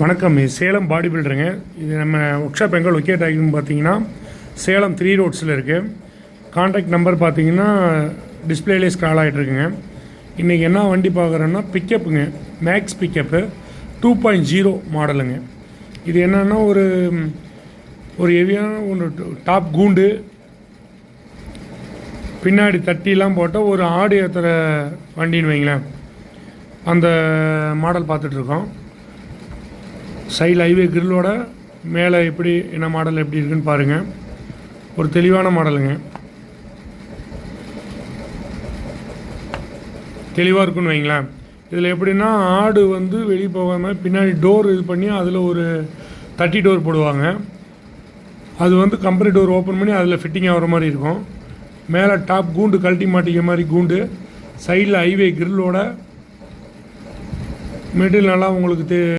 வணக்கம். இது சேலம் பாடி பில்டருங்க. இது நம்ம ஒர்க் ஷாப் எங்கே லொக்கேட் ஆகிருக்குன்னு பார்த்தீங்கன்னா சேலம் 3 ரோட்ஸில் இருக்குது. கான்டாக்ட் நம்பர் பார்த்தீங்கன்னா டிஸ்பிளேலே ஸ்க்ரால் ஆகிட்டு இருக்குங்க. இன்றைக்கி என்ன வண்டி பார்க்குறோன்னா பிக்கப்புங்க, மேக்ஸ் பிக்கப்பு 2.0 மாடலுங்க. இது என்னென்னா ஒரு ஹெவியான ஒரு டாப் கூண்டு, பின்னாடி தட்டிலாம் போட்ட ஒரு ஆடு ஏற்றுற வண்டின்னு வைங்களேன், அந்த மாடல் பார்த்துட்ருக்கோம். சைடில் ஹைவே கிரில்லோட மேலே எப்படி என்ன மாடல் எப்படி இருக்குன்னு பாருங்கள். ஒரு தெளிவான மாடலுங்க, தெளிவாக இருக்குன்னு வைங்களேன். இதில் எப்படின்னா ஆடு வெளியே போகாமல் பின்னாடி டோர் இது பண்ணி அதில் ஒரு தட்டி டோர் போடுவாங்க. அது கம்பெனி டோர் ஓப்பன் பண்ணி அதில் ஃபிட்டிங் ஆகிற மாதிரி இருக்கும். மேலே டாப் கூண்டு கழட்டி மாட்டிக்கிற மாதிரி கூண்டு, சைடில் ஹைவே கிரில்லோட மெட்டீரியல் நல்லா உங்களுக்கு